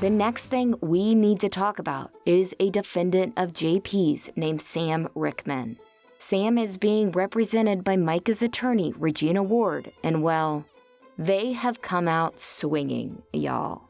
The next thing we need to talk about is a defendant of JP's named Sam Rickman. Sam is being represented by Micah's attorney, Regina Ward, and well, they have come out swinging, y'all.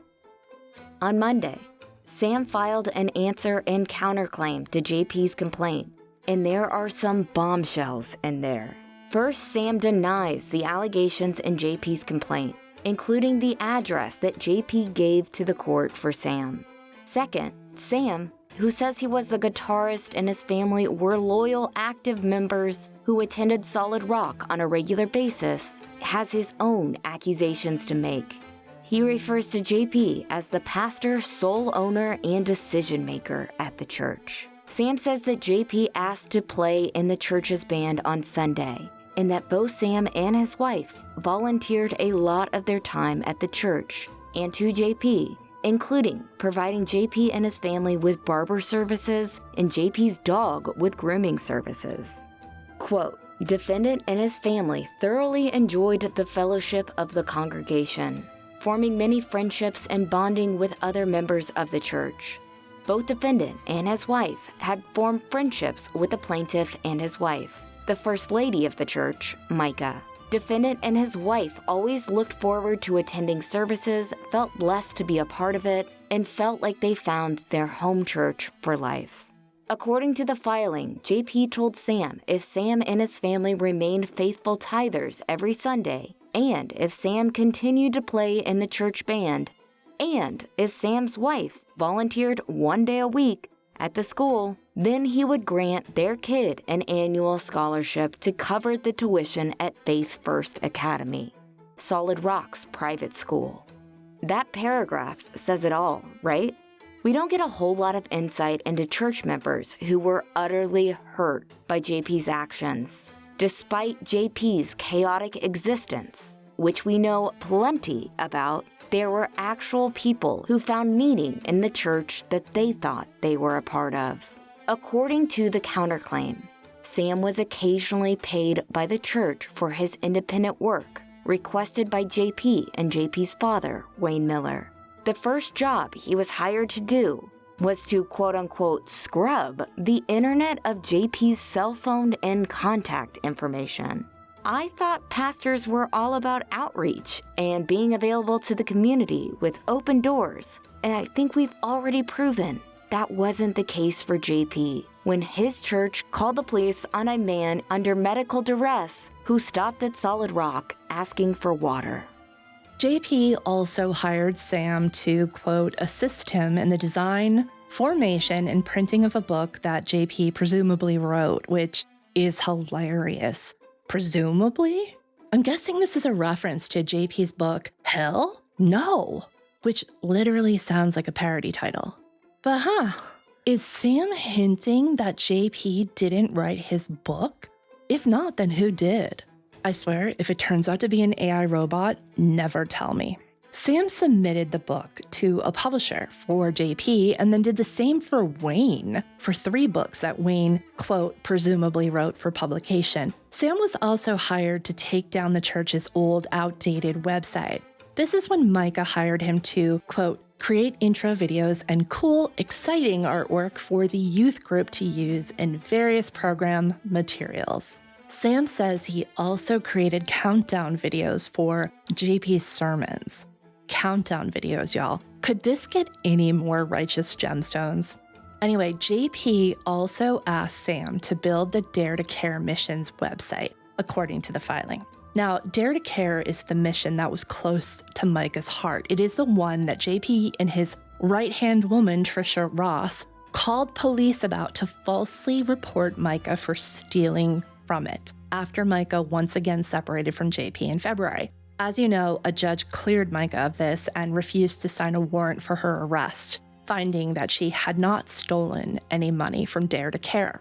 On Monday, Sam filed an answer and counterclaim to JP's complaint, and there are some bombshells in there. First, Sam denies the allegations in JP's complaint, including the address that JP gave to the court for Sam. Second, Sam, who says he was the guitarist and his family were loyal, active members who attended Solid Rock on a regular basis, has his own accusations to make. He refers to JP as the pastor, sole owner, and decision maker at the church. Sam says that JP asked to play in the church's band on Sunday, and that both Sam and his wife volunteered a lot of their time at the church and to JP, including providing JP and his family with barber services and JP's dog with grooming services. Quote, defendant and his family thoroughly enjoyed the fellowship of the congregation, forming many friendships and bonding with other members of the church. Both defendant and his wife had formed friendships with the plaintiff and his wife, the first lady of the church, Micah. Defendant and his wife always looked forward to attending services, felt blessed to be a part of it, and felt like they found their home church for life. According to the filing, JP told Sam if Sam and his family remained faithful tithers every Sunday, and if Sam continued to play in the church band, and if Sam's wife volunteered one day a week at the school, then he would grant their kid an annual scholarship to cover the tuition at Faith First Academy, Solid Rock's private school. That paragraph says it all, right? We don't get a whole lot of insight into church members who were utterly hurt by JP's actions. Despite JP's chaotic existence, which we know plenty about, there were actual people who found meaning in the church that they thought they were a part of. According to the counterclaim, Sam was occasionally paid by the church for his independent work, requested by JP and JP's father, Wayne Miller. The first job he was hired to do was to quote-unquote scrub the internet of JP's cell phone and contact information. I thought pastors were all about outreach and being available to the community with open doors, and I think we've already proven that wasn't the case for JP when his church called the police on a man under medical duress who stopped at Solid Rock asking for water. JP also hired Sam to, quote, assist him in the design, formation, and printing of a book that JP presumably wrote, which is hilarious. Presumably? I'm guessing this is a reference to JP's book, Hell? No, which literally sounds like a parody title. But is Sam hinting that JP didn't write his book? If not, then who did? I swear, if it turns out to be an AI robot, never tell me. Sam submitted the book to a publisher for JP and then did the same for Wayne for 3 books that Wayne, quote, presumably wrote for publication. Sam was also hired to take down the church's old, outdated website. This is when Micah hired him to, quote, create intro videos and cool, exciting artwork for the youth group to use in various program materials. Sam says he also created countdown videos for JP's sermons. Countdown videos, y'all. Could this get any more righteous gemstones? Anyway, JP also asked Sam to build the Dare to Care mission's website, according to the filing. Now, Dare to Care is the mission that was close to Micah's heart. It is the one that JP and his right-hand woman, Trisha Ross, called police about to falsely report Micah for stealing from it, after Micah once again separated from JP in February. As you know, a judge cleared Micah of this and refused to sign a warrant for her arrest, finding that she had not stolen any money from Dare to Care.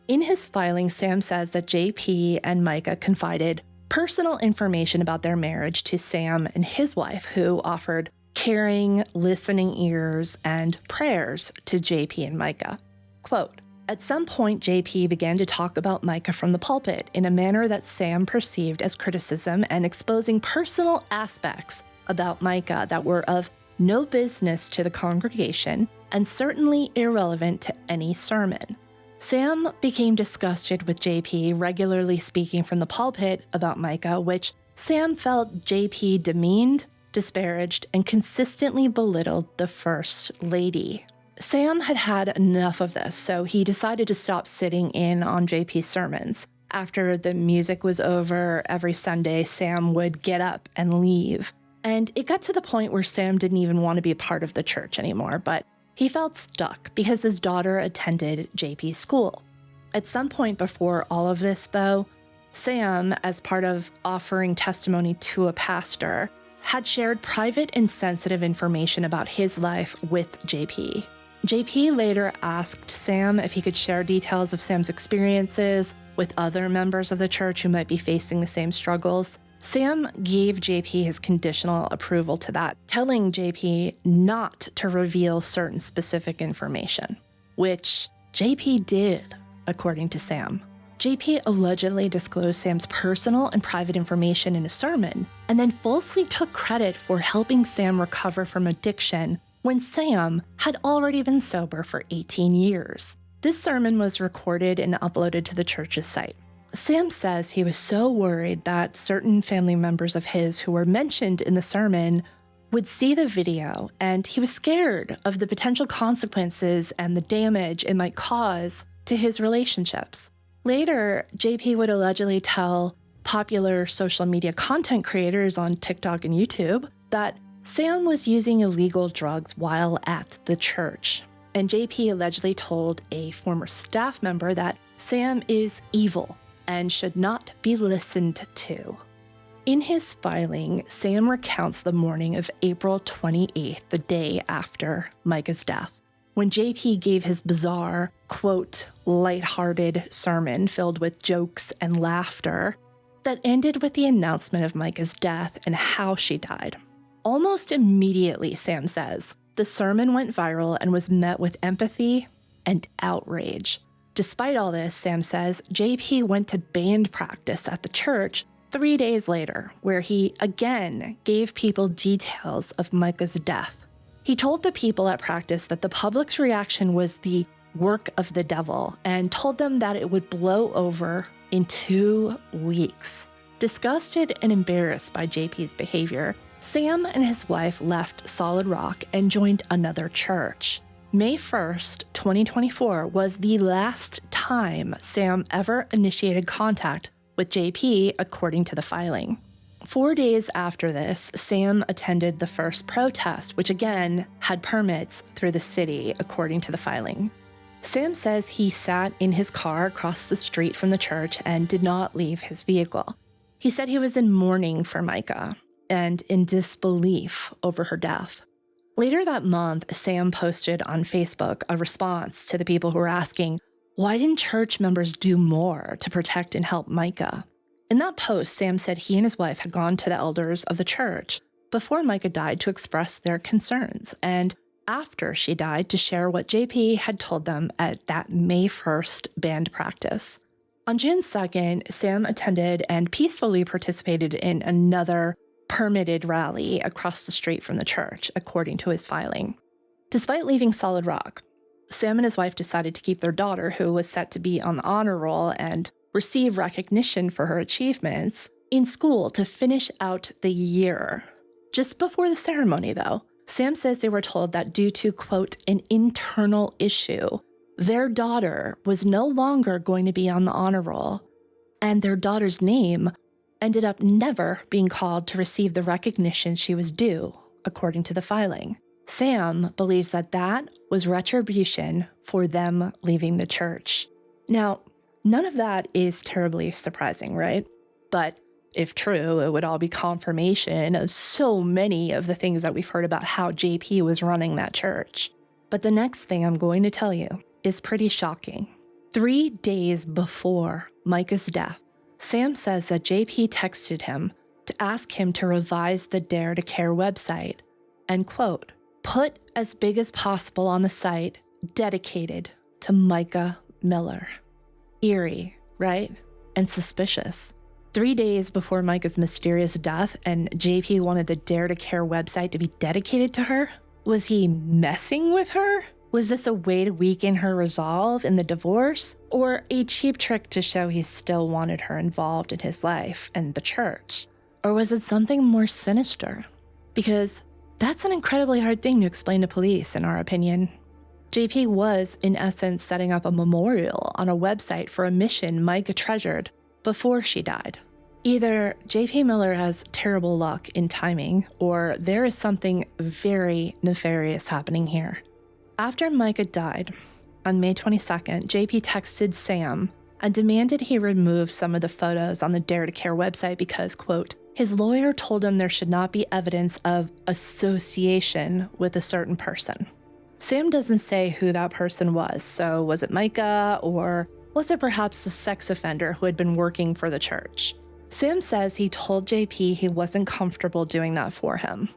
In his filing, Sam says that JP and Micah confided personal information about their marriage to Sam and his wife, who offered caring, listening ears and prayers to JP and Micah. Quote, at some point, JP began to talk about Micah from the pulpit in a manner that Sam perceived as criticism and exposing personal aspects about Micah that were of no business to the congregation, and certainly irrelevant to any sermon. Sam became disgusted with JP regularly speaking from the pulpit about Micah, which Sam felt JP demeaned, disparaged, and consistently belittled the First Lady. Sam had had enough of this, so he decided to stop sitting in on JP's sermons. After the music was over, every Sunday, Sam would get up and leave. And it got to the point where Sam didn't even want to be a part of the church anymore, but he felt stuck because his daughter attended JP's school. At some point before all of this, though, Sam, as part of offering testimony to a pastor, had shared private and sensitive information about his life with JP. JP later asked Sam if he could share details of Sam's experiences with other members of the church who might be facing the same struggles. Sam gave JP his conditional approval to that, telling JP not to reveal certain specific information, which JP did, according to Sam. JP allegedly disclosed Sam's personal and private information in a sermon, and then falsely took credit for helping Sam recover from addiction when Sam had already been sober for 18 years. This sermon was recorded and uploaded to the church's site. Sam says he was so worried that certain family members of his who were mentioned in the sermon would see the video, and he was scared of the potential consequences and the damage it might cause to his relationships. Later, JP would allegedly tell popular social media content creators on TikTok and YouTube that Sam was using illegal drugs while at the church. And JP allegedly told a former staff member that Sam is evil and should not be listened to. In his filing, Sam recounts the morning of April 28th, the day after Micah's death, when JP gave his bizarre, quote, lighthearted sermon filled with jokes and laughter that ended with the announcement of Micah's death and how she died. Almost immediately, Sam says, the sermon went viral and was met with empathy and outrage. Despite all this, Sam says, JP went to band practice at the church 3 days later, where he again gave people details of Micah's death. He told the people at practice that the public's reaction was the work of the devil and told them that it would blow over in 2 weeks. Disgusted and embarrassed by JP's behavior, Sam and his wife left Solid Rock and joined another church. May 1st, 2024 was the last time Sam ever initiated contact with JP, according to the filing. 4 days after this, Sam attended the first protest, which again had permits through the city, according to the filing. Sam says he sat in his car across the street from the church and did not leave his vehicle. He said he was in mourning for Micah and in disbelief over her death. Later that month, Sam posted on Facebook a response to the people who were asking, why didn't church members do more to protect and help Micah? In that post, Sam said he and his wife had gone to the elders of the church before Micah died to express their concerns, and after she died to share what JP had told them at that May 1st band practice. On June 2nd, Sam attended and peacefully participated in another permitted rally across the street from the church, according to his filing. Despite leaving Solid Rock, Sam and his wife decided to keep their daughter, who was set to be on the honor roll and receive recognition for her achievements, in school to finish out the year. Just before the ceremony, though, Sam says they were told that due to, quote, an internal issue, their daughter was no longer going to be on the honor roll, and their daughter's name ended up never being called to receive the recognition she was due, according to the filing. Sam believes that that was retribution for them leaving the church. Now, none of that is terribly surprising, right? But if true, it would all be confirmation of so many of the things that we've heard about how JP was running that church. But the next thing I'm going to tell you is pretty shocking. 3 days before Micah's death, Sam says that JP texted him to ask him to revise the Dare to Care website and, quote, put as big as possible on the site dedicated to Micah Miller. Eerie, right? And suspicious. 3 days before Micah's mysterious death, and JP wanted the Dare to Care website to be dedicated to her? Was he messing with her? Was this a way to weaken her resolve in the divorce? Or a cheap trick to show he still wanted her involved in his life and the church? Or was it something more sinister? Because that's an incredibly hard thing to explain to police, in our opinion. JP was, in essence, setting up a memorial on a website for a mission Micah treasured before she died. Either JP Miller has terrible luck in timing, or there is something very nefarious happening here. After Micah died, on May 22nd, JP texted Sam and demanded he remove some of the photos on the Dare to Care website because, quote, his lawyer told him there should not be evidence of association with a certain person. Sam doesn't say who that person was, so was it Micah, or was it perhaps the sex offender who had been working for the church? Sam says he told JP he wasn't comfortable doing that for him.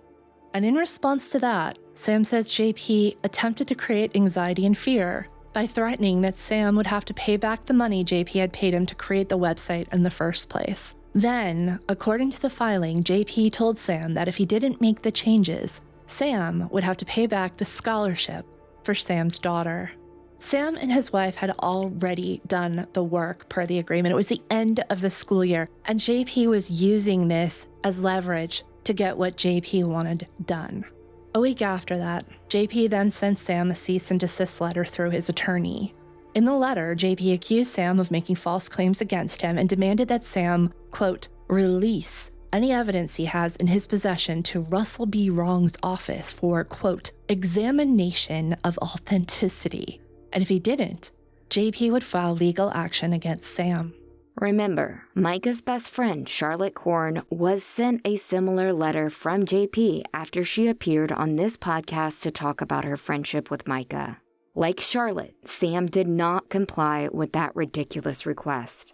And in response to that, Sam says JP attempted to create anxiety and fear by threatening that Sam would have to pay back the money JP had paid him to create the website in the first place. Then, according to the filing, JP told Sam that if he didn't make the changes, Sam would have to pay back the scholarship for Sam's daughter. Sam and his wife had already done the work per the agreement. It was the end of the school year, and JP was using this as leverage to get what JP wanted done. A week after that, JP then sent Sam a cease and desist letter through his attorney. In the letter, JP accused Sam of making false claims against him and demanded that Sam, quote, release any evidence he has in his possession to Russell B. Wrong's office for, quote, examination of authenticity. And if he didn't, JP would file legal action against Sam. Remember, Micah's best friend, Charlotte Korn, was sent a similar letter from JP after she appeared on this podcast to talk about her friendship with Micah. Like Charlotte, Sam did not comply with that ridiculous request.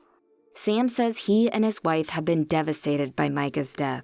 Sam says he and his wife have been devastated by Micah's death.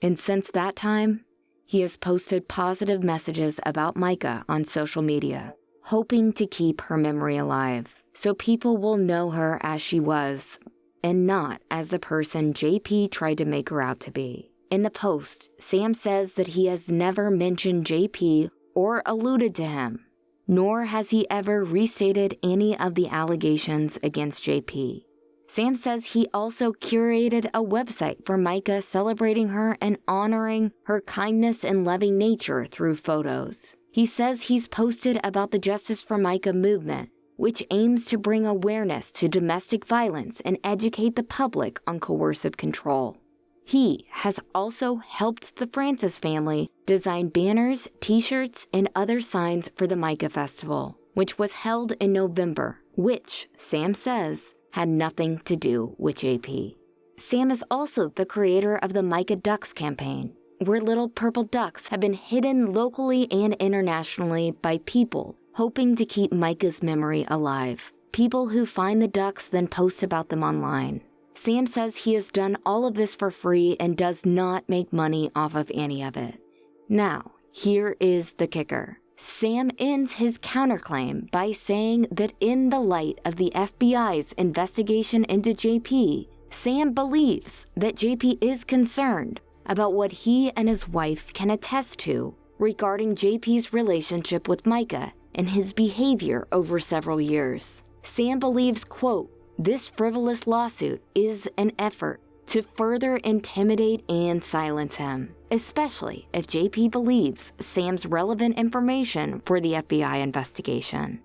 And since that time, he has posted positive messages about Micah on social media, hoping to keep her memory alive so people will know her as she was and not as the person JP tried to make her out to be. In the post, Sam says that he has never mentioned JP or alluded to him, nor has he ever restated any of the allegations against JP. Sam says he also curated a website for Micah celebrating her and honoring her kindness and loving nature through photos. He says he's posted about the Justice for Micah movement, which aims to bring awareness to domestic violence and educate the public on coercive control. He has also helped the Francis family design banners, t-shirts, and other signs for the Micah Festival, which was held in November, which, Sam says, had nothing to do with JP. Sam is also the creator of the Micah Ducks campaign, where little purple ducks have been hidden locally and internationally by people hoping to keep Micah's memory alive. People who find the ducks then post about them online. Sam says he has done all of this for free and does not make money off of any of it. Now, here is the kicker. Sam ends his counterclaim by saying that in the light of the FBI's investigation into JP, Sam believes that JP is concerned about what he and his wife can attest to regarding JP's relationship with Micah and his behavior over several years. Sam believes, quote, this frivolous lawsuit is an effort to further intimidate and silence him, especially if JP believes Sam's relevant information for the FBI investigation.